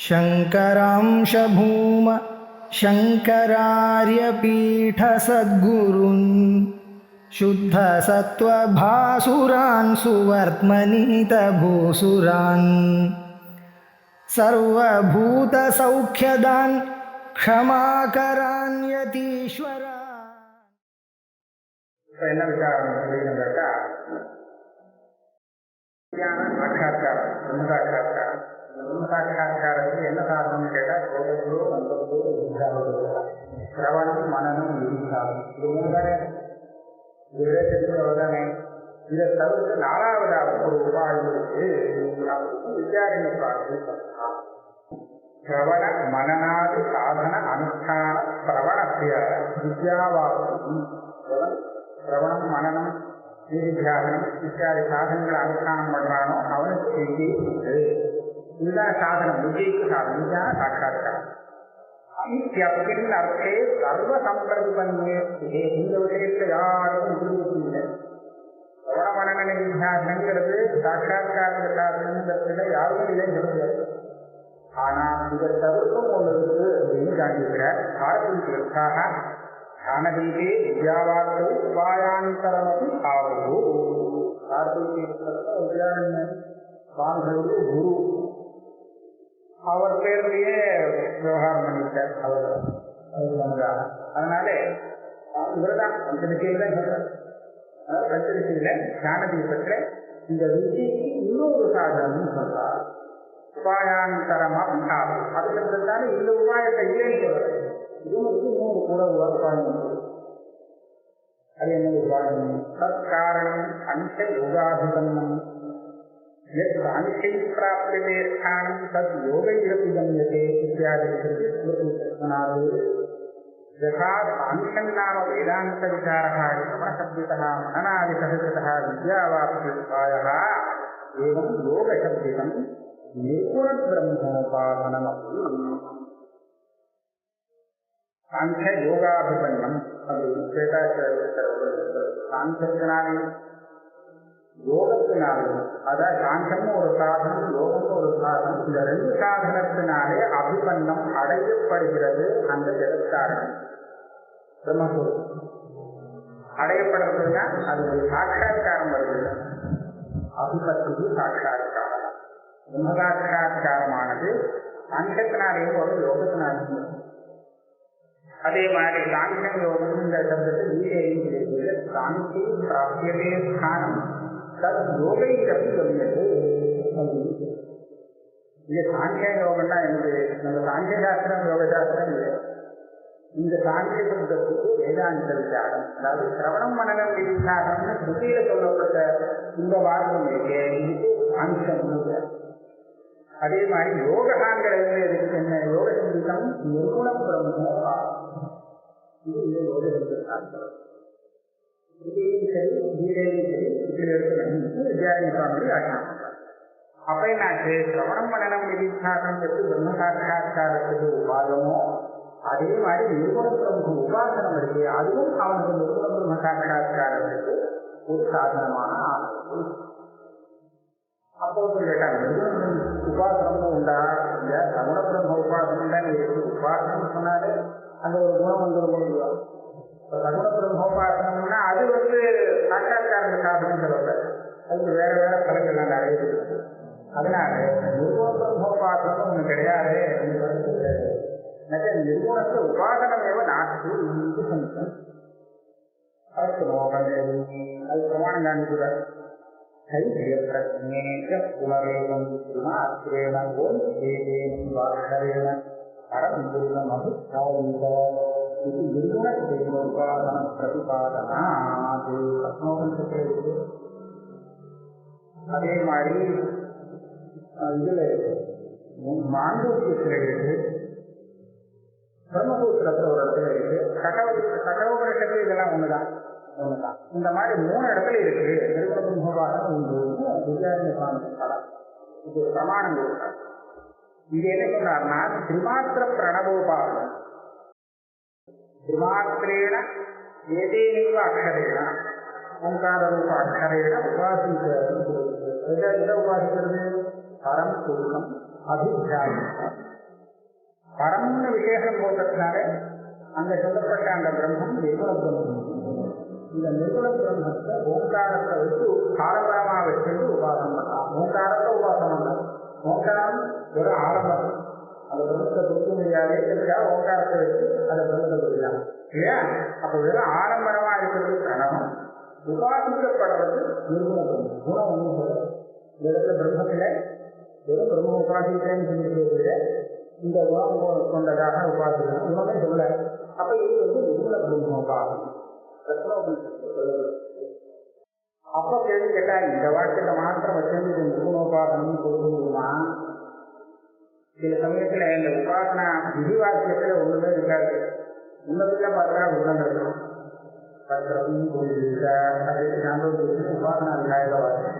शङ्करांश भूम शङ्करार्यपीठसद्गुरून् शुद्धसत्त्वभासुरान् सुवर्त्मनीतभूसुरान् सर्वभूतसौख्यदान् क्षमाकरान् यतीश्वरान्. என்ன விசாரம் அப்படின்னு கேட்டா, சாட்சாத்காரம் பிரம்மசாட்சாத்காரம். பிரம்மசாட்சாத்காரத்துக்கு என்ன சாதனம் கேட்டா, கோபத்தோ மந்தத்தோ சிரவணம் மனநம் விதிசாதம். இது மூணுதானே, இதுவே தெரிஞ்சவர்தானே. இதை தவிர்த்து நாலாவதாக ஒரு உபாயம் இருக்கு, வித்யாரண்ய பிராப்தி. சிரவண மனநாதி சாதன அனுஷ்டான பிரவணத்திய வித்யாவாப்தி. சிரவணம் மனனம் நிதித்தியாசனம் இத்தியாதி சாதனங்களை அனுஷ்டானம் பண்றானோ அவனுக்கு விஜய் உண்டு. இதுதான் சாதனம், விஜய்க்கு சாதனம். இதுதான் சாட்சாத்காரம். இத்தியப்பின் அர்த்தே சர்வ சம்பிரதிபன்யே. இந்த விஷயத்துல யாரும் முடிவு இல்லை. சிரவண மனன நிதித்தியாசனங்கிறது சாட்சாத்கார சாதனங்கிறதுல யாரும் இல்லைன்னு சொல்லுறது. ஆனா இதை தவிர்க்கும் ஒன்று இருக்கு அப்படின்னு காண்பிக்கிறார். பாரதீர்த்தாக ஞானதீபே வித்யாவார்த்தை உபாயாந்தரமபி ஆவோ. வித்யாரண்ய சுவாமிகளுடைய குரு, அவர் பேர்லயே விவகாரம் பண்ணிட்டார் அவர். அதனால இவர்தான் பஞ்சதிசையில தான் சொல்றார். பஞ்சதிசையில ஞானதீபத்துல இந்த விஜய்க்கு இன்னொரு சாதனம் சொல்றார். உபாயாந்தரமபி ஆவோ. அதுக்கு தானே இந்த உபாயத்தை இல்லைன்னு சொல்றது. இதுவும் இன்னொரு கூட உபாயம். அது என்ன உபாயம்? தற்காரணம் அன்ஷ யோகாபிபன்னம். அன்ஷை பிராப்தியதே ஸ்தானம் தத் யோகைரபி கம்யதே இத்தியாதி ஸ்மிருதி. யதா சாங்க்ஷன் நாம வேதாந்த விசாரः யமனசப்திதः மனநாதிசஹசிதः வித்யாவாப்தி உபாயः ஏவம் யோகசப்திதம் நிர்குண பிரம்மோபாசனமப்பி. சாங்கிய யோகாபிபன்னம் அப்படின்னு சாங்கியத்தினாலையும் யோகத்தினாலையும், அதாவது சாங்கியமும் ஒரு சாதனம் யோகமும் ஒரு சாதனம், இந்த ரெண்டு சாதனத்தினாலே அபிபன்னம் அடையப்படுகிறது. அந்த ஜெகத்காரணம் பிரம்மஸ்வரூபம் அடையப்படுறதுன்னா அது ஒரு சாட்சாத்காரம் வருது. அபிபத்துக்கு சாட்சாத்காரம். பிரம்மசாட்சாத்காரமானது சாங்கியத்தினாலேயும் ஒரு யோகத்தினாலையும். அதே மாதிரி சாங்கியம் யோகம் இந்த சப்தத்தை கீதையும் கிடைக்கிறது. சாங்கி பிராப்தியதே ஸ்தானம் தத் யோகைரபி கம்யதே. இது சாங்கிய யோகம்னா என்னது? நம்ம சாங்கிய சாஸ்திரம் யோக சாஸ்திரம் இல்லை. இந்த சாங்கிய சப்தத்துக்கு வேதாந்த விசாரம், அதாவது சிரவணம் மனநம் விசாரம்னு ஸ்ருதியில சொல்லப்பட்ட இந்த வார்த்தை இருக்கே, இதுக்கு சாங்கியம். அதே மாதிரி யோகாங்கிறது எதுக்கு என்ன? யோக சங்கீதம் நிர்குண பிரம்மோபா. இது இந்த யோக சங்கீதம். இதையும் சரி கீதையும் சரி இப்படி எடுக்கணும் வித்யாரண்ய சுவாமி ஆட்சியம். அப்ப என்னாச்சு? சிரவணம் மனனம் விதிசாசனம் எப்படி பிரம்ம சாட்சாத்காரத்துக்கு உபாயமோ அதே மாதிரி நிர்குண பிரம்ம உபாசனம் இருக்கு. அதுவும் அவனுக்கு நிர்குண பிரம்ம சாட்சாத்காரத்துக்கு ஒரு சாதனமான ஆகும். அப்போ கேட்டாங்க, உபாசனம் உண்டா? இல்ல சகுண பிரம்ம உபாசனம் தான் இருக்கு. உபாசனம் சொன்னாலே அந்த ஒரு குணம் வந்துடும் முடியும். இப்போ சகுண பிரம்ம உபாசனம்னா அது சாட்சாத்கார சாதனம் சொல்லல, அதுக்கு வேற வேற பலங்கள்லாம் நிறைய இருக்கு. அதனால நிர்குண பிரம்ம உபாசனம் ஒன்று கிடையாது. நிர்குணத்தை உபாசனமேவ நாட்டு இது சந்தம். அது பிரமாணம் காண்பிக்கிறார். புனரேவம் திருமாத்திரேன ஓம் தேவேனம் வாக்கரேன பரம் குருணமபிச்சாரித இது நிர்குண தேவோபாசன பிரதிபாதனாது. அதே மாதிரி இதுல மாண்டூக்கியத்துல இருக்கு, பிரம்மசூத்திரத்துல ஒரு இடத்துல இருக்கு, கட்டோபனிஷத்து இதெல்லாம் ஒண்ணுதான். இந்த மாதிரி 3 இடத்துல இருக்கு நிர்குண பிரம்மோபாசனம் உண்டு. வித்யாரண்ய சுவாமி படம் இது பிரமாணம் கொடுத்தார். இது என்ன சொன்னார்னா, திரிமாத்திர பிரணவோபாசனம். திரிமாத்திரேன ஏதேனேவ அக்ஷரேன ஓங்கார ரூப அக்ஷரேன உபாசிக்கிறது. எதை உபாசிக்கிறது? பரம் புருஷம் அபித்தியாயம். பரம்னு விசேஷம் போட்டதுனால அங்க சொல்லப்பட்ட அந்த பிரம்மம் நிர்குண பிரம்மம். இந்த நிர்குண பிரம்மத்தை ஓங்காரத்தை வச்சு ஆரம்பரமா வச்சுட்டு உபாசனம் பண்ணலாம். ஓங்காரத்தை உபாசனம் பண்ணலாம். ஓங்காரம் ஒரு ஆரம்பம். அந்த பிரம்மத்தை கொடுக்க முடியாது, ஓங்காரத்தை வச்சு அதை பிரம்மத்தை கொடுக்கலாம் இல்லையா? அப்ப வெறும் ஆடம்பரமா இருக்கிறது பிரணவம், உபாசிக்கப்படுறது நிர்குண பிரம்மம். குணம் ஒன்று சொல்ல இந்த இடத்துல பிரம்மத்துல வெறும் பிரம்ம உபாசிக்கிறேன்னு சொல்லிட்டு இந்த குணம் கொண்டதாக உபாசிக்கணும் குணமே சொல்ல. அப்ப இது நிர்குண பிரம்ம உபாசனம். அப்ப கேள்வி கேட்டா இந்த வாக்கியத்தை மாத்திரம் வச்சு நிர்குண உபாசனம் கொடுக்க முடியுமா? சில சமயத்துல இந்த உபாசனா விதி வாக்கியத்துல ஒண்ணுமே இருக்காது. உன்னதுல பார்த்தா குணங்கள் உபாசனா விநாயக வாக்கியம்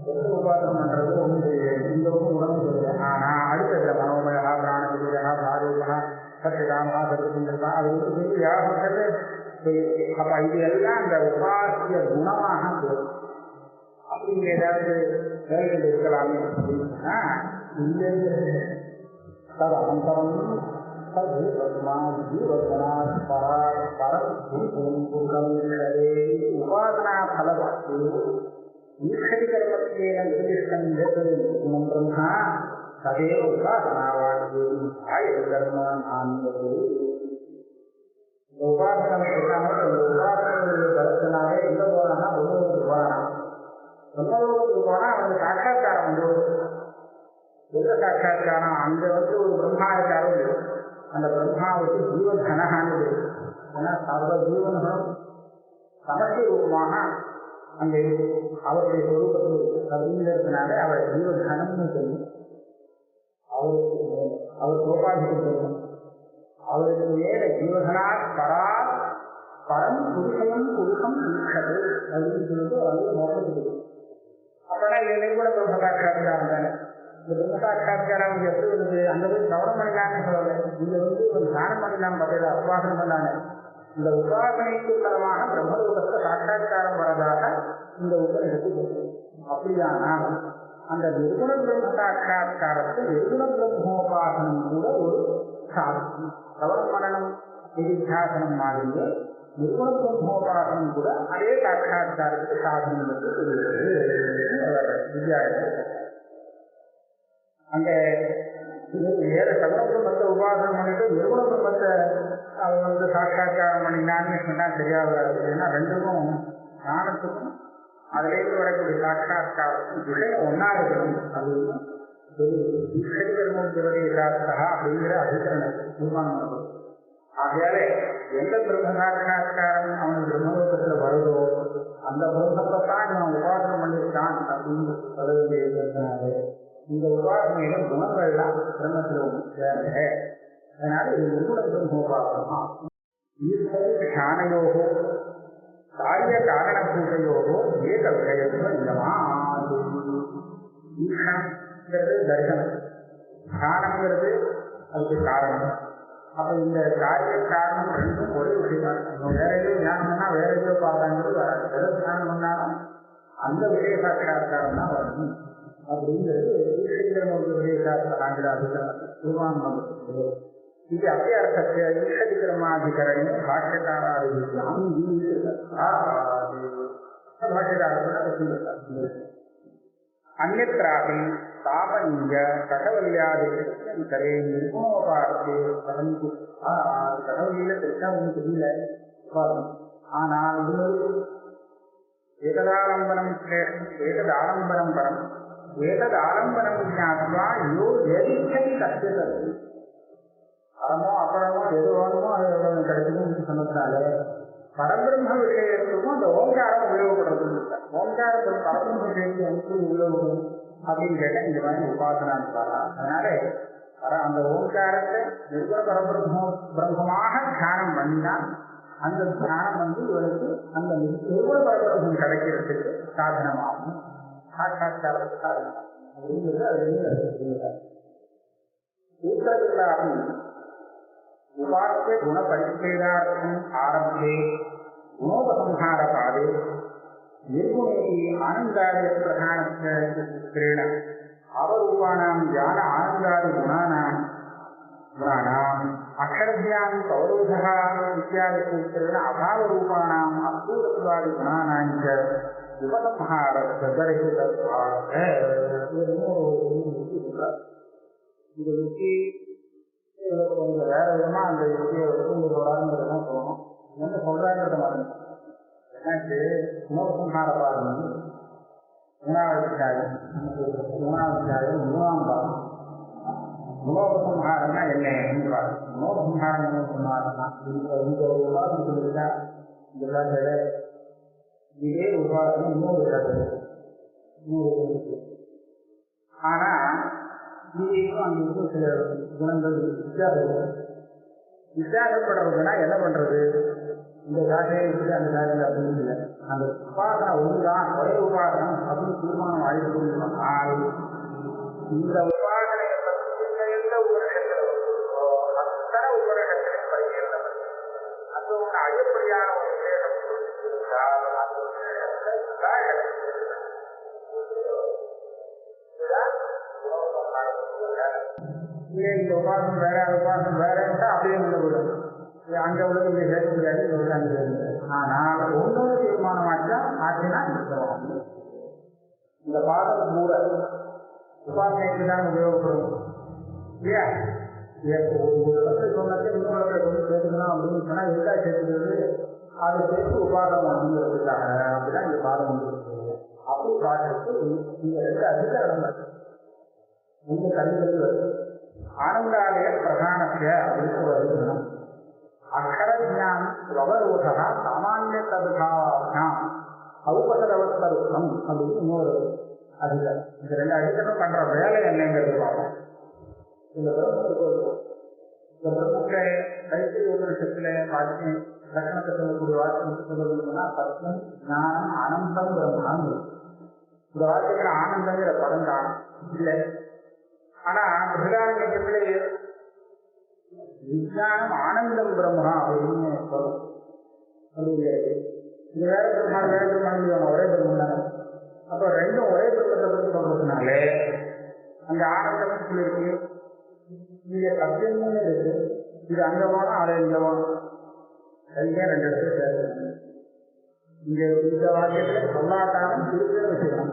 எப்படி உபாசனம் பண்றது ஒன்றும் தெரியாது. இந்த ஒன்றும் உணவு சொல்லுது. ஆனா அடுத்த மனோமயா பிராண விஜயா பாரூபா சத்யகாமா சத்யசுந்தரா அது வந்து யாருன்றது. அப்ப இது எல்லாம் அந்த உபாசிய குணமாக போகும். அப்படிங்க ஏதாவது வேலைகள் இருக்கலாமே அப்படின்னா ததனந்தரம் உபாசனா பலவாக்கு ஈஸ்வரி கர்மத்தியேன நிர்திஷ்டம் நிர்குணம் பிரம்மா ததேவ உபாசனாவாக்கிய கர்ம நான்கு. உபாசனம் எல்லாமே உபாசனையுடைய கருத்தினாலே எங்க போறான்னா பிரம்மலோகத்துக்கு போறானா. பிரம்மலோகத்துக்கு போனா அவனுக்கு சாட்சா்காரம் வந்து எந்த சாட்சா்காரம் அங்க வந்து ஒரு பிரம்மா இருக்காரோ அந்த பிரம்மாவுக்கு ஜீவதனகான்னு ஏன்னா சர்வ ஜீவன்களும் சமஸ்தி ரூபமாக அங்க அவருடைய சொரூபத்தில் அப்படிங்கிறதுனால அவர் ஜீவதனம்னு சொல்லி அவர் சோபாதிக்கு சொல்லும். அவருக்கு மேல ஜீவதனா பரா பரம் புருஷம் புருஷம் ஈக்ஷது அப்படின்னு சொல்லிட்டு அது மோசத்துக்கு. அப்படின்னா இதுலேயும் கூட பிரம்ம சாட்சா்காரம் தானே. இந்த பிரம்ம சாட்சா்காரம் எப்படி வருது? அங்க போய் சிரவணம் பண்ணலான்னு சொல்லலை. இங்க வந்து ஒரு தியானம் பண்ணலாம் பகையில உபாசனம் பண்ணானே. இந்த உபாசனைக்கு தரமான பிரம்மலோகத்தை சாட்சா்காரம் வரதாக இந்த உபநிஷத்து சொல்லுது. அப்படியானால் அந்த நிர்குண பிரம்ம சாட்சா்காரத்தை நிர்குண பிரம்மோபாசனம் கூட ஒரு சாதனம். சிரவணம் மரணம் நிதித்தியாசனம் மாதிரியே நிர்குண பிரம்மோபாசனம் கூட அதே சாட்சா்காரத்துக்கு சாதனம் என்று சொல்லுகிறது வித்யாயத்தில். அந்த வேற சகுண பிரம்மத்தை உபாசனம் பண்ணிட்டு நிர்குண பிரம்மத்தை அவன் வந்து சாட்சா்காரம் பண்ணினான்னு சொன்னா சரியாகாது. ஏன்னா ரெண்டுக்கும் ஞானத்துக்கும் அதிலேருந்து வரக்கூடிய சாட்சா்காரத்துக்கும் விஷயம் ஒன்னா இருக்கணும். அது ஈஸ்வரி கர்மோபதேசாஸ்தா அப்படிங்கிற அதிகரணம் தீர்மானம் பண்ணுறது. ஆகையாலே எந்த பிரம்ம சாட்சா்காரம் அவனுக்கு பிரம்மலோகத்துல வருதோ அந்த பிரம்மத்தை தான் இவன் உபாசனம் பண்ணிட்டான் அப்படின்னு சொல்ல வேண்டியிருக்கிறதுனால இந்த உபாசனையில குணங்கள்லாம் பிரம்மத்தில் சேருங்க. அதனால இது நிர்குண பிரம்மோபாசனமா. ஈஸ்வரி தியானயோகோ காரிய காரணபூதையோகோ ஏக விஷயத்துவ இல்லமா. ஈஸ்வரங்கிறது தர்சனம், தியானம்ங்கிறது அதுக்கு காரணம். அப்ப இந்த காரிய காரணம் ரெண்டும் ஒரே விஷயமா இருக்கும். வேற எதுவும் ஞானம் பண்ணா வேற எதோ பார்த்தாங்கிறது வராது. எதை தியானம் பண்ணாலும் அந்த விஷய சாட்சா்காரம் தான் வரணும் அப்படிங்கிறது தீர்மானம். இது அத்தியார்த்தத்தை ஈஸ்வரிகர்மாதிகரணி பாஷ்யக்காராதிகளுக்கு அந்நியத்ராபி தாபனீய கடவல்யாதிகரே நிர்குணோபார்த்தே கடவுளில பெருசா ஒன்றும் தெரியல. ஆனால் ஏகதாலம்பரம் ஏகதாலம்பரம் பரம் ஏகதாலம்பரம் ஞாத்வா யோ எதிர்ச்சதி கஷ்டத்தை பரமோ அபரமோ எது வேணுமோ அது எவ்வளவு கிடைக்குதுன்னு சொன்னதுனால பரபிரம்ம விஷயத்துக்கும் அந்த ஓங்காரம் உபயோகப்படுறது. ஓங்காரத்தில் பரபிரம்ம விஷயத்துக்கு எனக்கு உபயோகம் அப்படின்னு கேட்டால் இந்த மாதிரி உபாசனான்னு சொல்லலாம். அதனால அந்த ஓங்காரத்தை நிர்குண பிரம்மமாக தியானம் பண்ணினால் அந்த தியானம் வந்து இவனுக்கு அந்த நிர்குண பரபிரம்மம் கிடைக்கிறதுக்கு சாதனமாகும். சாட்சா்காரத்துக்கு சாதனம் அப்படிங்கிறது அது சூத்திரத்திலாகி உபாசிய குணபரிச்சேதார்த்தம் ஆரம்பே குணோபசம்ஹார பாதே நிர்குணேகி ஆனந்தாரிய பிரதான அவரூபானாம் ஞான ஆனந்தாதி குணானாம் அக்ஷரஜான் கௌரவதா இத்தியாதி சூத்திரேன அபாவரூபாணாம் அபூர்வத்வாதி குணானாஞ்ச உபசம்ஹாரத்வதரிசிதத்வாத். இந்த யுக்தி கொஞ்சம் வேற விதமா அந்த யுக்தியை வந்து சொல்றாங்கிறதுதான் சொல்லணும். என்ன சொல்றாங்கிறத மாதிரி எனக்கு உணவுசம்ஹார பாடம் மூணாவது அத்தியாயம் மூணாம் பாடம். உணவுசம்ஹாரம்னா என்ன என்றார். உணவுசம்ஹாரம் என்ன சொன்னாருன்னா இந்த உபாசம் சொல்லிட்டா இந்த இதே உபாசம் இன்னொரு ஆனா இங்கேயும் அங்கே சில குணங்கள் வித்தியாசப்படுறதுன்னா என்ன பண்றது? இந்த ஜாதியை இருக்கு அந்த ஜாதியில் அப்படின்னு இல்லை. அந்த உபாசனை ஒன்றுதான் ஒரே உபாசனம் அப்படின்னு தீர்மானம் ஆகிக்கொள்ளுமானால் இந்த உபாசனையை பற்றி எந்த உபரிடத்தில் அத்தனை உபரிடத்திலையும் பரிசீலனை அது ஒன்று அதிகப்படியான ஒரு விசேஷம் இருந்தால் அந்த இந்த உபாசம் வேற அந்த உபாசம் வேறன்னு அப்படியே விடும். அங்கே உள்ளது இங்கே சேர்க்க முடியாது, இங்கே உள்ள அங்கே சேர்க்க முடியாது. ஆனால் ஒன்னொரு தீர்மானமாச்சா ஆச்சுன்னா இந்த பாதம் கூட உபாசனைக்கு தான் உபயோகப்படும் இல்லையா? ஒரு பற்றி சொன்னது இன்னொரு கொண்டு சேர்த்துக்கணும் அப்படின்னு சொன்னால் எதுக்காக சேர்த்துக்கிறது? அதை சேர்த்து உபாதம் அப்படிங்கிறதுக்காக அப்படிதான் இந்த பாதம் வந்துருக்கு. அப்படி ப்ராஜெக்ட் இந்த ரெண்டு அதிகாரம் இந்த கல்விகள் வருது. ஆனந்தாலய பிரதானத்தை அப்படின்னு வருகிறோம். அக்ஷரஜான் அவரோதா சாமானிய ததுபாவாம் ஔபசரவஸ்தருத்தம் அப்படின்னு இன்னொரு அதிகாரம். இந்த ரெண்டு அதிகாரம் பண்ற வேலை என்னங்கிறது பார்ப்போம். இந்த பிரம்மத்துல கைத்திரி உபனிஷத்துல வாக்கியம் லட்சணத்தை சொல்லக்கூடிய வாக்கியம் சொல்லணும்னா சத்தியம் ஞானம் ஆனந்தம் பிரம்மான்னு இந்த வாக்கியத்துல ஆனந்தங்கிற படம் தான் இல்லை. ஆனா பிரதானத்திலே விஞ்ஞானம் ஆனந்தம் பிரம்மா அப்படின்னு சொல்லும். இது வேற பிரம்மா வேற பிரம்மா ஒரே பிரம்மம் தானே. அப்போ ரெண்டும் ஒரே பிரம்மத்தை பற்றி சொல்றதுனாலே அந்த ஆனந்தம் சொல்லியிருக்கு, இங்க சத்தியம்னு இருக்கு. இது அங்க போனா அதை இங்க போகணும், சரியா ரெண்டு இடத்துல சேர்த்து இங்க இந்த வாக்கியத்துல சொல்லாட்டாலும் இருக்கிற விஷயம்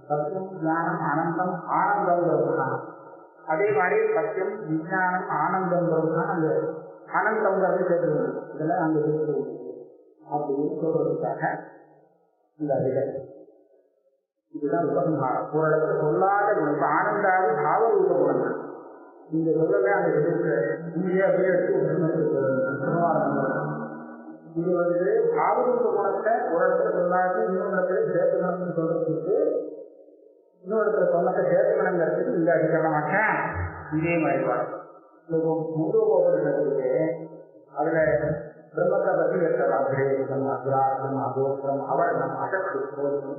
சத்தியம் ஞானம் ஆனந்தம் ஆனந்தம் பிரம்மா. அதே மாதிரி சத்தியம் விஞ்ஞானம் ஆனந்தங்கிறது தான் அந்த ஆனந்தங்கிறது சேர்த்துக்கணும். இதெல்லாம் அங்கே சேர்த்து அப்படின்னு சொல்றதுக்காக இந்த அதிகாரம். இதுதான் உபசம்ஹாரம். ஒரு இடத்துல சொல்லாத குணம் ஆனந்தாது பாவரூப குணங்கள் இங்க சொல்லவே அந்த இடத்துல இங்கே அப்படியே எடுத்து இது வந்து பாவரூப குணத்தை ஒரு இடத்துல சொல்லாது இன்னொரு இடத்துல சேர்த்துக்கணும்னு சொல்றதுக்கு இன்னொரு இடத்துல சொன்னத்தை சேர்த்துக்கணுங்கிறதுக்கு இந்த அதிகரணமாச்ச இதே மாதிரி வரும். முருகோபுரத்துக்கு அதுல பிரம்மத்தை பற்றி எடுத்தலாம். அக்ரேசம் அக்ராசம் அகோத்திரம் அவர்ணம் அகப்படு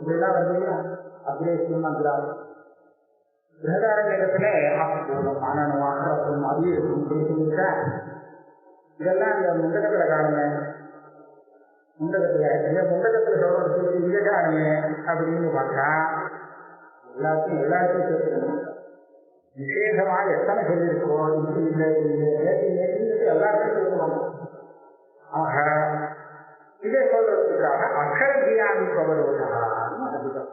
இதெல்லாம் வந்து அக்ரேசம் அக்ராசம் பிரகாரத்துல ஆசூலம் அனனம் அக்ராசம் அவியம் பேசுகிற இதெல்லாம் இந்த முண்டகத்துல காணுங்க. முண்டகத்துல சொல்றது இங்க காணுங்க அப்படின்னு பார்த்தா எல்லாத்தையும் சேர்த்துக்கணும். விசேஷமாக எத்தனை சொல்லியிருக்கோம் இது இல்லை நேற்று எல்லாத்தையும் சேர்க்கணும். ஆக இதை சொல்றதுக்காக அக்ஷர ஜியானி பவர்வதான்னு அதிகம்.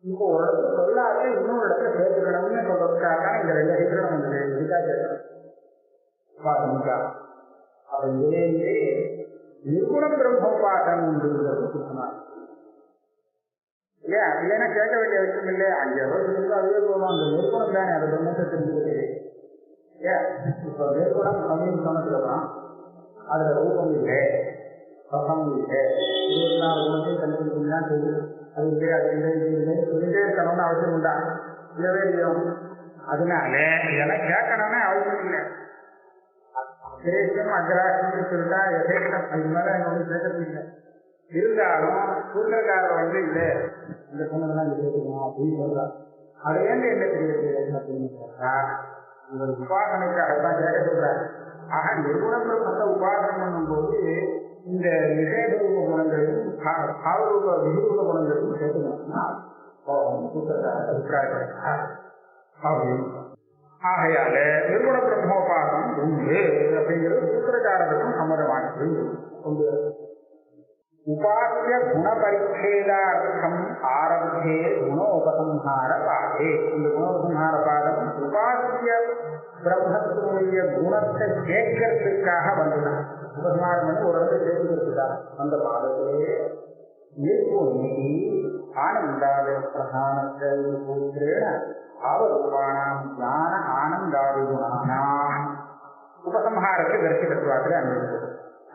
இப்போ ஒரு இடத்துல சொல்லாத இன்னொரு இடத்துல சேர்த்துக்கணும்னு சொல்றதுக்காக இந்த ரெண்டு அதிகரம் வந்து இதுக்காக சேர்க்கணும். அப்ப இதிலேயே நிர்குண பிரம்மோபாசனம் உண்டுங்கிறது சொன்னார் இல்லையா? இல்லைன்னா கேட்க வேண்டிய விஷயம் இல்லை. அங்கே எவ்வளவு அதுவே போகணும். அந்த நிர்குணம் தானே அது பிரம்மத்தை தெரிஞ்சுக்கிட்டு ஏன் இப்போ நிர்குணம் அப்படின்னு சொன்னதுக்கப்புறம் அதுல ரூபம் இல்லை, ரசம் இல்லை, 24 குணத்தையும் கண்டுபிடிச்சா சொல்லு அது இல்லை அது இல்லை இது இல்லைன்னு சொல்லிட்டே இருக்கணும்னு அவசியம் உண்டா? இல்லவே இல்லையோ. அதனால இதெல்லாம் கேட்கணும்னு அவசியம் இல்லை. அக்ரேசம் அக்ராசம்னு சொல்லிட்டா எதேக்கம் அது மேலே ஒன்றும் கேட்கறது இல்லை. இருந்தாலும் சூத்திரக்காரர் வந்து இல்லை இந்த சொன்னதெல்லாம் கேட்கணும் அப்படின்னு சொல்றாரு. அது ஏன் என்ன தெரியுது அப்படின்னு கேட்டா இவர் உபாசனைக்காகத்தான் கேட்க சொல்றாரு. ஆக நிர்குண பிரம்மத்தை உபாசனம் பண்ணும்போது இந்த நிஷேதரூப குணங்களையும் பாவரூப விகிரூப குணங்களையும் சேர்க்கணும்னா சூத்திரக்காரர் அபிப்பிராயப்படுறார். ஆகையால நிர்குண பிரம்மோபாசனம் உண்டு அப்படிங்கிற கொண்டு உபாசிய குணபரிச்சேதார்த்தம் ஆரம்பே குணோபசம்ஹார பாதே. இந்த குணோபசம்ஹார பாதம் உபாசிய பிரம்மத்தினுடைய குணத்தை கேட்கறதுக்காக வந்துதான். உபசம்ஹாரம் வந்து ஒரு இடத்தை சேர்த்துக்கிறதுக்காக அந்த பாதத்திலே ஏற்போதி ஆனந்தாவே பிரதானத்திரேண பாவரூபானாம் ஞான ஆனந்தாதி குணானாம் உபசம்ஹாரத்தை தரிசிகத்துவாத்தில் அனுபவித்தது.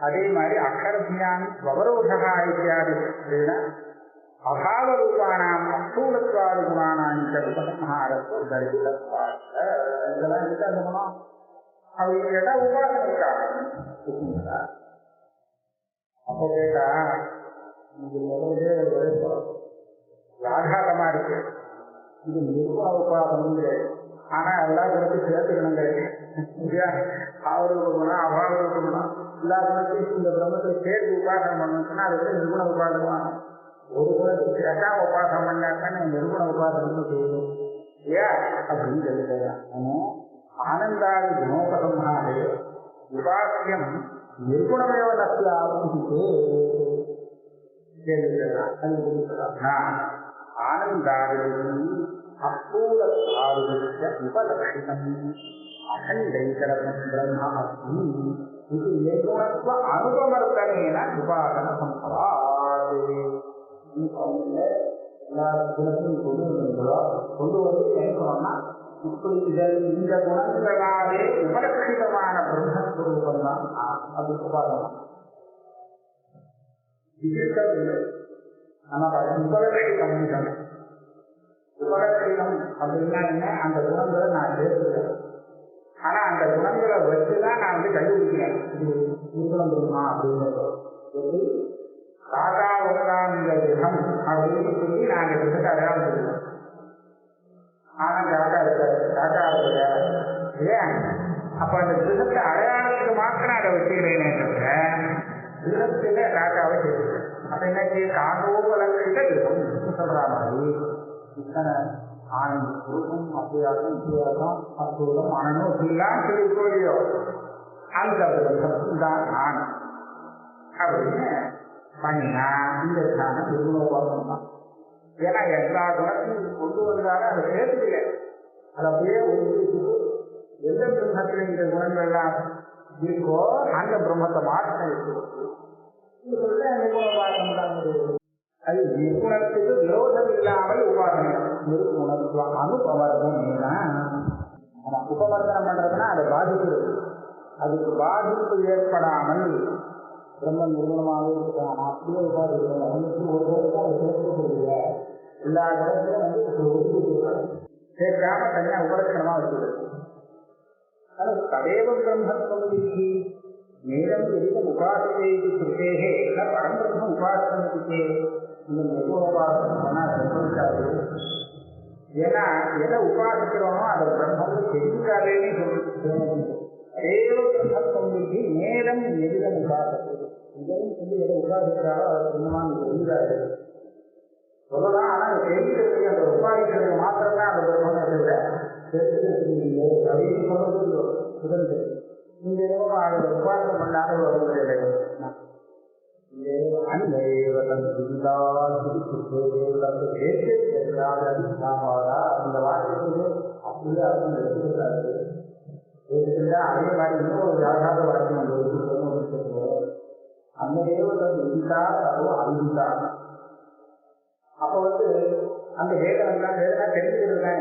அதே மாதிரி அக்ஷரஜான் ஸ்வரோதா இத்தியாதி அபாவரூபானாம் அஸ்தூலத்வாதி குணானாம் உபசம்ஹாரத்தை தரிசிகத்வாத்த இதெல்லாம் இருக்கு. அந்த குணம் அவங்க கேட்டா உபாசனைக்காக. அப்போ கேட்டா ஆகாதமா இருக்கு. இது நிர்குண உபாசனம். ஆனா எல்லா குணத்தையும் சேர்த்துக்கணுங்க. ஆவரூப குணம் அபாவரூப குணம் எல்லா குணத்தையும் இந்த பிரம்மத்தை சேர்த்து உபாசனம் பண்ணணும்னா அது வந்து நிர்குண உபாசனம். ஒரு குணத்தை சேர்த்தா உபாசனம் பண்ணாக்கான நிர்குண உபாசனம் செய்யணும் இல்லையா அப்படின்னு சொல்லிக்கலாம். ஆனந்தாதி குணோபசம்ஹாரே உபாசியம் நிர்குணமேவ நஸ்ய ஆவசித்தே ஆனந்தாதி அஸ்தூலத்வாதித்ய உபலக்ஷிதம் அகண்டைகரம் பிரம்ம அஸ்மி இது நிர்குணத்வ அனுபவர்த்தனேன உபாசன சம்பவாது. எல்லா குணத்தையும் கொண்டு வந்து நினைக்கணும்னா இப்படி இந்த குணங்களாலே உபலட்சிதமான பிரம்மஸ்வரூபம் தான் அது உபாசனம். இல்லை நம்ம உபலட்சிதம் உபலட்சிதம் அப்படின்னா என்ன? அந்த குணங்களை நான் சேர்த்துக்கிறேன். ஆனா அந்த குணங்களை வச்சுதான் நான் வந்து கண்டுபிடிக்கிறேன் இது நிர்குணம் பெருமா அப்படிங்கிறது. எப்படி காக்கா உட்கார்ந்த விதம் அப்படின்னு சொல்லி நான் அந்த விதத்தை அடையாளம் சொல்லுவேன். ஆனா காக்கா இருக்காது, காக்கா இருக்காது இல்லையா? அப்ப அந்த விதத்தை அடையாளத்துக்கு மாத்திரம் அதை வச்சுக்கிறேனே தவிர விதத்துல காக்காவை சேர்த்துக்கிறேன். அப்ப என்னச்சு காகோபலட்சித விதம் சொல்ற மாதிரி இத்தனை ஆனந்த குருக்கும் அத்தியாசம் வித்தியாசம் அற்புதம் ஆனனும் இப்படிலாம் சொல்லி போலியோ அந்த விதம் தான் நான் அப்படின்னு பண்ணினா இந்த தியானம் நிர்குணோபாசனம் தான். ஏன்னா எல்லா குணத்தையும் கொண்டு வந்தாலும் அதை சேர்த்துக்கல. அது அப்படியே ஒன்று எந்த பிரம்மத்தில் இந்த குணங்கள் எல்லாம் இருக்கோ அந்த பிரம்மத்தை மாற்றம் இருக்கு. நிர்குணோபாசனம் தான். அது நிர்குணத்துக்கு விரோதம் இல்லாமல் உபாசனை நிர்குணத்துவம் அனுபவர்தம். உபவர்த்தனம் பண்றதுன்னா அதை பாதிக்கிறது. அதுக்கு பாதிப்பு ஏற்படாமல் பிரம்மன் நிர்குணமாகவே இருக்கான் அப்படியே உபாதிக்கிறோம். அவனுக்கு ஒரு பேருக்கு அதை சேர்க்கக்கூடிய எல்லா இடத்துலையும் வந்து ஒதுக்கிட்டு சேர்க்காம தனியா உபலட்சணமா வச்சுக்கிறது. ததேவ பிரம்மத்வமிதி நேரம் எதிர்க்க உபாசனை சுத்தேகே பரம்பிரம்ம உபாசனத்துக்கே இந்த நிர்குணோபாசனம் சொன்னா சம்பவிக்காது. ஏன்னா எதை உபாசிக்கிறோமோ அதை பிரம்மம் தெரிஞ்சாலேன்னு சொல்லி அதேவ பிரம்மத்வமிதி நேரம் எதிர்க்க உபாசனை இதெல்லாம் சொல்லி எதை உபாசிக்கிறாரோ அதை பிரம்மமானு தெரிஞ்சாரு சொல்லலாம். ஆனா அது தெரிஞ்சுக்கிறதுக்கு அந்த உபாதிக்கிறதுக்கு மாத்திரம் தான் அந்த பிரம்மனை விட தெரிஞ்சுக்கிறதுக்கு இல்லை அப்படின்னு சொல்றது சுதந்திர. இந்த இடமும் அதை உபாசனம் பண்ணாத வருவதில்லை. அந்த வார்த்தைக்கு அப்படியே அர்த்தம் எடுத்துக்கிறாரு. அதே மாதிரி இன்னொரு ஆகாத வாக்கியம் அந்த அந்த தேவத்தை விதித்தா அதோ அவிதித்தா. அப்ப வந்து அந்த வேதம் தான் வேதனா தெரிஞ்சுக்கிறது.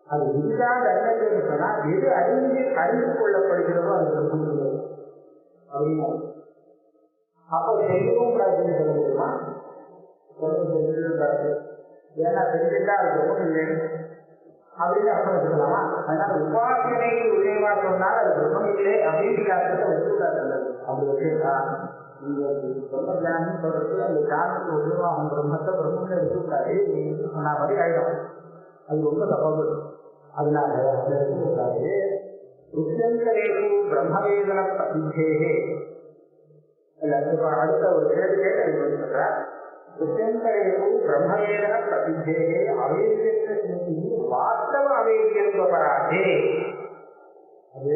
அது விதிதா தர்மத்தை சொன்னா எது அறிந்து கொள்ளப்படுகிறதோ அது தெரிஞ்சுக்கிறது அப்படின்னா அப்போ தெரியவும் கூடாதுன்னு சொல்ல முடியுமா? தெரிஞ்சுக்கூடாது. ஏன்னா தெரிஞ்சுட்டா அது ரொம்ப இல்லை அப்படின்னு அர்த்தம் வச்சுக்கலாமா? அதனால உபாசனைக்கு உதயமா சொன்னால் அது பிரம்மம் இல்லை அப்படின்னு அர்த்தத்தை வச்சுக்கூடாது. அப்படி வச்சுக்கா நீங்க சொன்ன தியானம் சொல்றது அந்த தியானத்துக்கு உதயமாகும் பிரம்மத்தை பிரம்மத்தை எடுத்துக்கூடாது சொன்ன மாதிரி ஆயிடும். அது ரொம்ப தப்பாது. அதனால அதை எடுத்துக்கூடாது. ருத்யங்கரேஷு பிரம்மவேதன பிரசித்தேகே அடுத்த ஒரு கேள்வி சொல்றார். ருத்யங்கரேஷு பிரம்மவேதன பிரசித்தேகே அவேதியத்தை வாஸ்தவ அவேதியத்துவராஜே. அது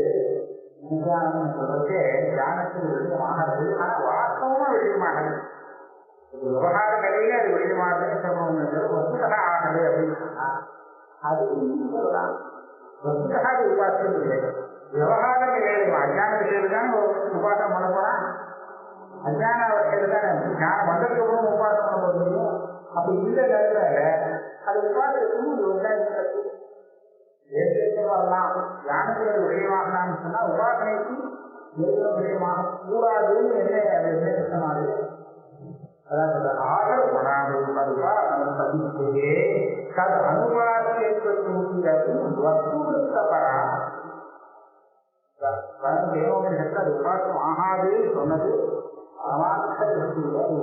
விஞ்ஞானம் சொல்றதே தியானத்தில் விஷயமாகிறது. ஆனா வாஸ்தவமா விஷயமாகிறது. விவகார நிலையில அது விஷயமாகிறது சிரமம் வசுதா ஆகுது அப்படின்னு சொன்னா அது சொல்லலாம். வசுதா அது உபாசனம் இல்லை. விவகார நிலையில அஞ்ஞான விஷயத்துல தான் உபாசனம் பண்ண போறான். அஞ்ஞான அவசியத்துல தானே ஞானம் வந்ததுக்கு அப்புறம் உபாசனம் பண்ண முடியும். அப்படி இல்லை நேரத்துல அது உபாசத்துக்கும் வரலாம். தியானத்தில் விஷயமாகலாம்னு சொன்னா உபாசனைக்கு எந்த விஷயமாக கூடாதுன்னு என்ன நிர்ணயித்தமாறு அதாவது ஆதர் மனாதுபா பதிப்பதே தது அனுவாசியத்துவம் வஸ்துபரா தேவோபனிஷத்துல அது உபாசனம் ஆகாதுன்னு சொன்னது அமார்த்த திருஷ்டியில அது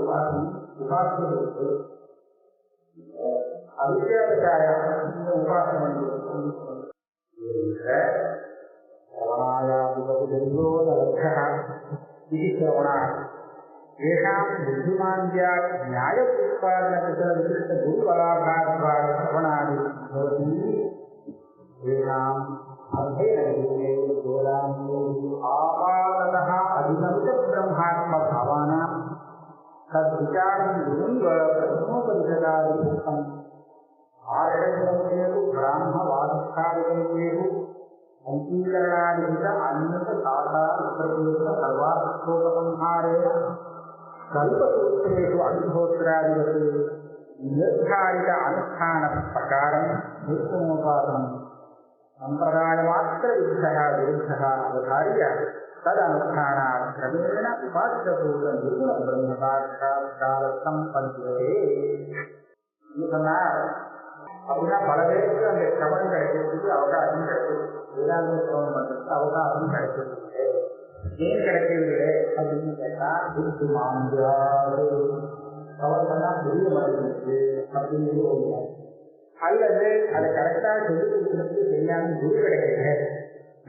உபாசனை இருக்கு. அவித்யாச்சாரம் இந்த உபாசனம் बुद्धिमान्या न्याय उत्पादन विशिष्ट गुरुबलाभाद्वारा श्रवणादि भवति आपादतः अधिगमित ब्रह्मात्मभावानां तद्विचारं गुरुंव प्रथमोपनिषदादिकम् आर्षेषु ब्राह्मवादस्थादिकेषु अंकीकरणादिहित अन्यत साधार उत्तरदेश सर्वार्थोपसंहारेण कल्पसूत्रेषु अग्निहोत्रादिवत् निर्धारित अनुष्ठान प्रकारं निर्गुणोपासनं सम्प्रदायमात्रविद्धः विरुद्धः अवधार्य तदनुष्ठानात् क्रमेण उपास्यभूत निर्गुणब्रह्मसाक्षात्कार सम्पद्यते. அப்படின்னா பல பேருக்கு அந்த சிரவணம் கிடைக்கிறதுக்கு அவகாசம் கிடைக்கிறது. வேதாந்த சிரவணம் பண்றதுக்கு அவகாசம் கிடைக்கிறது. ஏன் கிடைக்கவில்லை அப்படின்னு கேட்டா புத்தி மாந்தியாது அவர்களெல்லாம் புரிய மாட்டேங்குது அப்படின்னு ஒண்ணு. அல்லது அதை கரெக்டா சொல்லி கொடுக்கறதுக்கு தெரியாம குரு கிடைக்கல.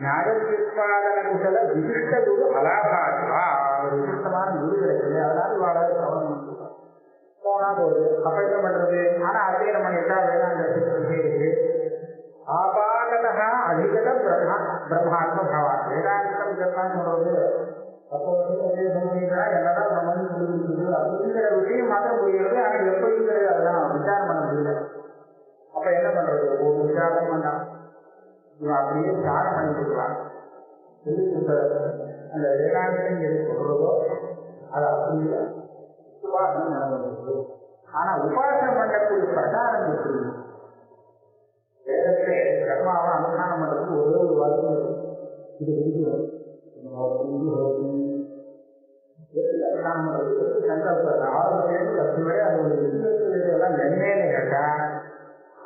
ஞானோத்பாதன குசல விசிஷ்ட குரு அலாபாத்வா ஒரு விசிஷ்டமான குரு கிடைக்கல. அதனால வாழ சிரவணம் போனா போகுது. அப்ப என்ன பண்றது? ஆனா அதே நம்ம எல்லா வேதாந்தத்துக்கு ஆபாதனா அதிகத பிரம்மாத்ம பவா வேதாந்தம் இதெல்லாம் சொல்றது அப்போ என்னதான் பிரம்மன் புரியுது அப்படிங்கிற விஷயம் மாத்திரம் புரியுது. ஆனா எப்படிங்கிறது அதெல்லாம் விசாரம் பண்ண முடியல. அப்ப என்ன பண்றது? ஒரு விசாரம் பண்ணா இவன் அப்படியே தியானம் பண்ணிக்கலாம். அந்த வேதாந்தம் எது சொல்றதோ அது அப்படியே உபாசனம் நடந்தது. ஆனா உபாசனம் பண்ணக்கூடிய பிரகாரம் எப்படி? வேதத்தை கர்மாவை அனுஷ்டானம் பண்றதுக்கு ஒரே ஒரு வார்த்தை இது விரும்புவது ஆரம்பத்திலிருந்து கற்று வரை அதோட எல்லாம் என்னன்னு கேட்டா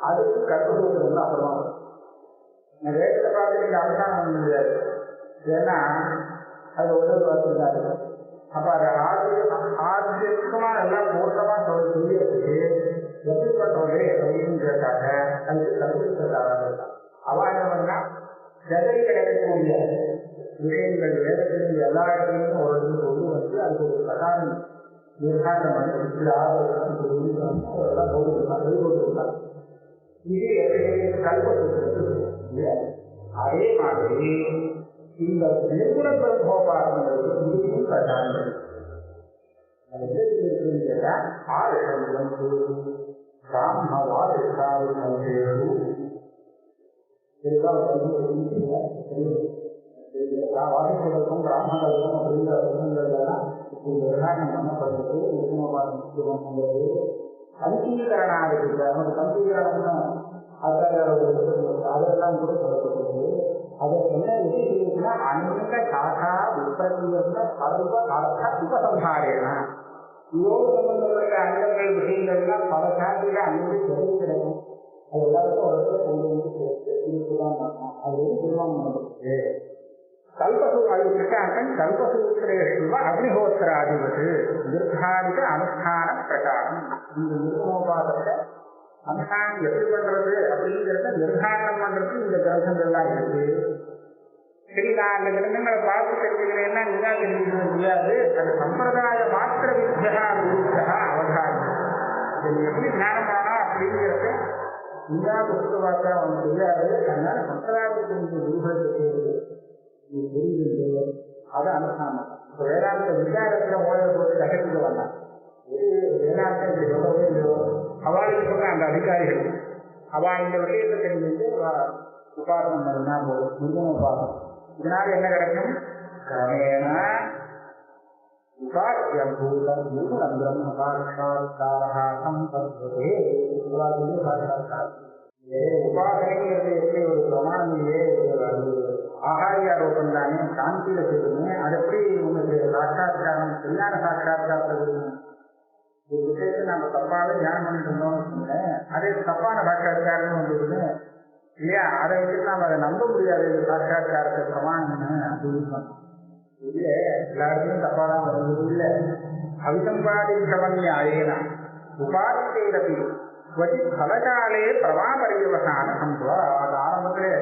அதுக்கு கற்றுக்கொள்வது வந்து அப்புறமா வேதத்தை பார்த்து நீங்க அனுஷ்டானம் பண்ண முடியாது. ஏன்னா அது ஒரே ஒரு வார்த்தை தான். அப்ப அதை ஆரோக்கியமா எல்லாம் தோற்றமா சொல்லியதுக்கு எப்படி பண்றது அப்படின்னு கேட்டாங்க. அதுக்கு கற்றுக்கிறதாக அவாயம்னா ஜெகரி கிடைக்கக்கூடிய விஷயங்கள் வேதத்திலிருந்து எல்லா இடத்துலையும் ஒரு கொண்டு வந்து அதுக்கு ஒரு பிரகாரம் நிர்வாகம் பண்ணி எல்லாம் போட்டுருக்காங்க. இது கல்பத்து. அதே மாதிரி இந்த நிர்குண பிரம்மோபாசனங்களுக்கு இதுவும் பிரதானம். அது எப்படி கேட்டா ஆறுகள் வந்து பிராமணவாதிஷ்டாவின் வாதிகளுக்கும் பிராமணர்களுக்கும் அப்படிங்கிற விஷயங்கள்லாம் நிர்ணயம் பண்ணப்படுறது. நிர்குணோபாசனங்கிறது அங்கீகரணாதிகள் நமக்கு அங்கீகரணம்னா அதெல்லாம் கூட சொல்லப்பட்டது. அதை என்ன விஷயம்னா அநேக சாகா விப்ரதியர்ந்த சர்வ அர்த்த உபசம்ஹாரேனா இதோடு சம்பந்தப்பட்ட அங்கங்கள் விஷயங்கள்லாம் பல சாதியில அங்கே சொல்லி கிடைக்கும். அது எல்லாருக்கும் ஒரு கொண்டு வந்து இருக்குதான் அது வந்து தீர்மானம் பண்ணப்பட்டது. கல்பசு இருக்காங்க. கல்பசூத்திரேஷுவ அக்னிஹோத்திராதிபது நிர்தாரித அனுஷ்டான பிரகாரம். இந்த நிர்மோபாதத்தை அனுஷ்டானம் எப்படி பண்றது அப்படிங்கிறத நிர்தாரணம் பண்றது இந்த கிரந்தங்கள்லாம் இருக்கு. சரி, நான் அந்த கிரந்தங்களை பார்த்து தெரிஞ்சுக்கிறேன்னா நீங்க தெரிஞ்சுக்க முடியாது. அது சம்பிரதாய மாத்திர வித்யா குருத்தா அவதாரம். இது எப்படி ஞானம் பண்ணணும் அப்படிங்கிறத நீங்க புத்தக பார்த்தா அவனுக்கு தெரியாது. அதனால சம்பிரதாயத்தின் குருகளுக்கு தெரியுது. அனுஷ்டானம். இப்போ வேதாந்த விசாரத்தில் மூலையை போட்டு கட்டத்துக்கு வந்தான். வேதாந்தம் இப்படி சொல்லவே இல்லையோ அவளுக்கு சொன்ன அந்த அதிகாரிகள் அவள் இந்த விஷயத்தை தெரிஞ்சுட்டு உபாசனம் பண்ணினா போதும், முருகன் உபாசனம். இதனால என்ன கிடைக்கும்? கிரமேண உபாசியம் பூதம் முருகன் பிரம்ம சாட்சாத்காரா சம்பத்தே. உபாசனைங்கிறது எப்படி ஒரு பிரமாணியே ஆகாரியாரோபம் தானே, சாந்தியில செய்யுமே. அது எப்படி உங்களுக்கு சாட்சாத்காரம் கல்யாண சாட்சாத்காரத்தை ஒரு விஷயத்தை நம்ம தப்பாவே தியானம் பண்ணிட்டு இருந்தோம்னு வச்சுக்கோங்களேன், அதே தப்பான சாட்சாத்காரம்னு வந்துருக்குன்னு இல்லையா? அதை வச்சுட்டு நம்ம அதை நம்ப முடியாது. இது சாட்சாத்காரத்தை பிரமாணம்னு அப்படின்னு இல்லை, எல்லாருக்கும் தப்பா தான் வருவது இல்லை. அவிசம்பாதித்தவன்யாயேன உபாசித்தேரப்பி வதி பலகாலே பிரமாபரியவசான சம்பவ. அது ஆரம்பத்திலே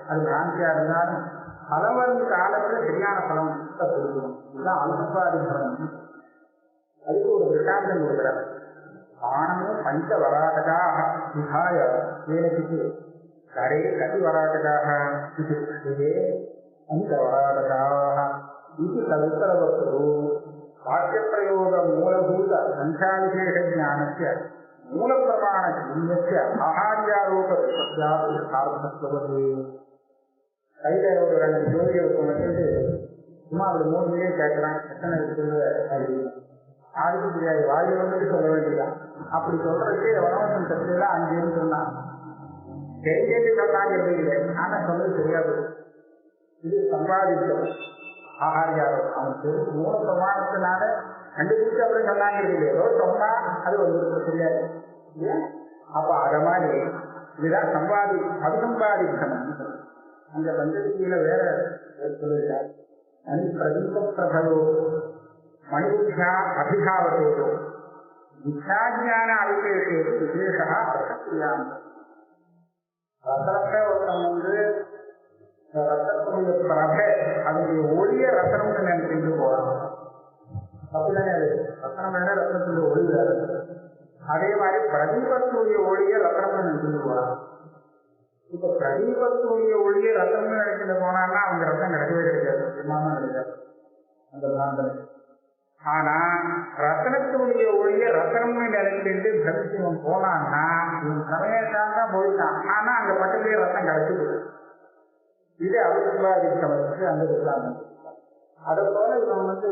அது பிராந்தியா இருந்தாலும் பலம் வந்து காலத்துல சரியான பலம் கொடுக்கணும். இதுதான் அவிசம்பாதித்தவன். அதுக்கு ஒரு திருஷ்டாந்தம் கொடுக்கிறார். பானமும் பஞ்ச வராட்டகாக விகாய வேலைக்கு கரே கதி வராட்டகாக பஞ்ச வராட்டகாக இது ததுத்தரவத்து வாக்கியப்பிரயோக மூலபூத சங்காவிசேஷ ஞானஸ்ய மூல பிரமாண ஜீவஸ்ய ஆகாரியாரோப சார்த்தத்துவது. கையில ஒரு 2 ஜோதியை வச்சுட்டு சும்மா ஒரு 3 மில்லியன் கேட்கிறான், எத்தனை இருக்குது அப்படின்னு ஆளுக்கு தெரியாது, வாயு வந்து சொல்ல வேண்டியதான். அப்படி சொல்றதுக்கு வனவசம் சக்தியெல்லாம் 5 சொன்னான். தெரிஞ்சு சொன்னாங்க இல்லை, ஆனா சொன்னது தெரியாது. இது சம்பாதித்தது ஆகாரியாரோ அவனுக்கு மூல பிரமாணத்தினால கண்டுபிடிச்சு அப்படி சொன்னாங்க இல்லையோ, சொன்னா அது வந்து தெரியாது. அப்ப அத மாதிரி இதுதான் அவிசம்பாதித்தம். அந்த பஞ்சதியில வேற சொல்லுகிறார். பிரதீப பிரபலோ மணிபுத்தியா அபிகாவத்தோ வித்யாஜான அவிசேஷேது விசேஷா அர்த்தம். ரத்தனத்தை ஒருத்தன் வந்து ரத்தனுடைய பிரபை அதனுடைய ஒளிய ரத்தனம்னு நினைச்சுட்டு போறான். அப்படிதானே அது ரத்தனம் வேற ரத்தத்துடைய ஒளி வேற. அதே மாதிரி பிரதீபத்துடைய ஒளிய ரத்தனம்னு நினைச்சுட்டு போறான். இப்ப பிரதீபத்துடைய ஒளிய ரத்தம்னு நினைச்சுட்டு போனான்னா அவங்க ரத்தம் கிடைக்கவே கிடைக்காது, விமானம் கிடைக்காது அந்த பிராந்தனை. ஆனா ரத்தனத்துடைய ஒளிய ரத்தனம்னு நினைச்சுட்டு பிரதிவன் போனான்னா இவன் சமயத்தான் தான் போயிட்டான். ஆனா அந்த பட்டத்திலே ரத்தம் கிடைச்சிது. இது அவிசம்பாதித்தவனுக்கு அந்த விசாரணை. அதை போல இவன் வந்து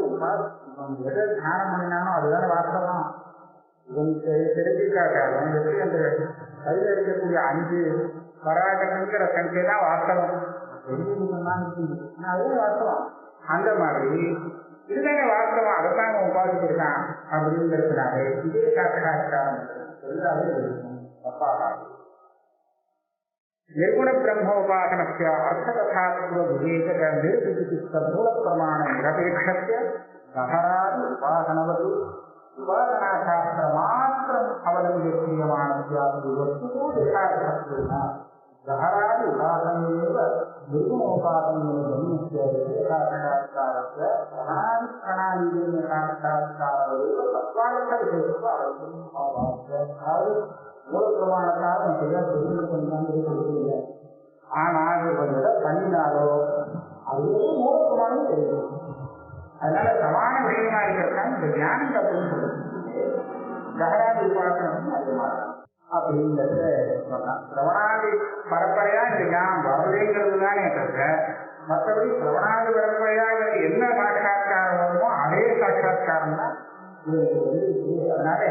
எதை தியானம் பண்ணினானோ அதுதானே வாஸ்தவம். இவன் தெரிஞ்சுக்காட்டாலும் எப்படி அந்த கையில் இருக்கக்கூடிய 5 வராட்டங்கிற சங்கை தான் வாஸ்தவம். அதுவும் வாஸ்தவம். அந்த மாதிரி இதுதானே வாஸ்தவம், அதைத்தான் உபாதிச்சிருக்கான் அப்படிங்கிறதுனால இதே சாட்சாத்காரம் எல்லாமே தப்பாக. निर्गुण ब्रह्मोपासनस्य अर्थकथात्व विवेचक निर्विचिकित्स मूल प्रमाण निरपेक्षस्य गहरादि उपासनवतु उपासनाशास्त्र मात्रम् अवलम्ब्य क्रियमाणस्यापि वस्तुतो यथार्थत्वेन गहरादि उपासनेव निर्गुणोपासनेन ब्रह्मस्य विशेषार्थसाक्षात्कारस्य प्रणादि प्रणालीयेन साक्षात्कारमेव तत्त्वार्थविषयत्व अवलम्ब्य மூல பிரமாணத்தால் சரியா தெரிஞ்சுக்கொண்டு. ஆனால் இவங்க பண்ணினாலோ அதுவே மூல பிரமாணம் தெரியும். அதனால சமான விஷயமா இருக்கிறதுனால இந்த ஞானம் அப்படின்னு சொல்லுது. ககராதி உபாசனம் அதே மாதிரி அப்படிங்கிறத சொல்லலாம். சிரவணாதி பரம்பரையா இந்த ஞானம் வரலேங்கிறது தானே தவிர மற்றபடி சிரவணாதி பரம்பரையாக என்ன சாட்சாத்காரம் வருமோ அதே சாட்சாத்காரம் தான் இது. அதனால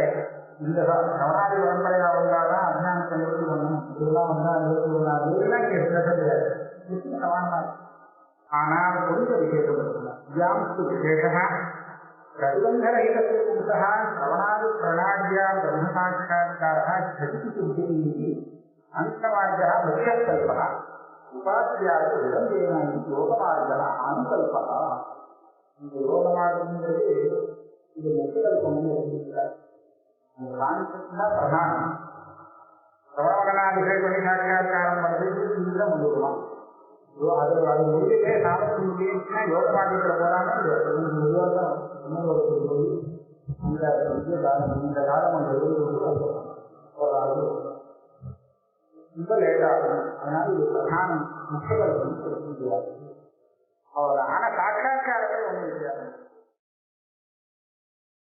இந்த சவணாதி பரம்பரையா வந்தாதான் அஜானத்தை நிறுத்தி பண்ணணும், இதெல்லாம் வந்தா நிறுத்தி பண்ணாது, இதெல்லாம் இங்கே கிடையாது. சமானமா ஆனால் கொஞ்சம் விசேஷம் வியாம்சு விசேஷா பிரதிபந்தரகிதस्य புருஷः श्रवणादि प्रणाद्या ब्रह्मसाक्षात्कारः झटिति सिद्धिः अन्तमार्गः मुख्यकल्पः उपास्याय विलम्बेन योगमार्गः अनुकल्पः. இந்த யோகமார்गங்கிறது இது முக்கியகல்பம்னு எழுதியிருக்கிறார். பிரதானம் பிரவணவகனாதிகள் பண்ணி சாட்சாத்காரம் பண்ணுறது சீக்கிரம் வந்துவிடலாம். அது முடியலே நாமத்து முடியும்னா யோக மார்க்கத்தில் போறாங்க. இந்த காலம் அந்த ரொம்ப லேட்டாகும். அதனால இது பிரதானம் முக்கியகல்பம் அவர். ஆனா சாட்சாத்காரத்தை ஒன்று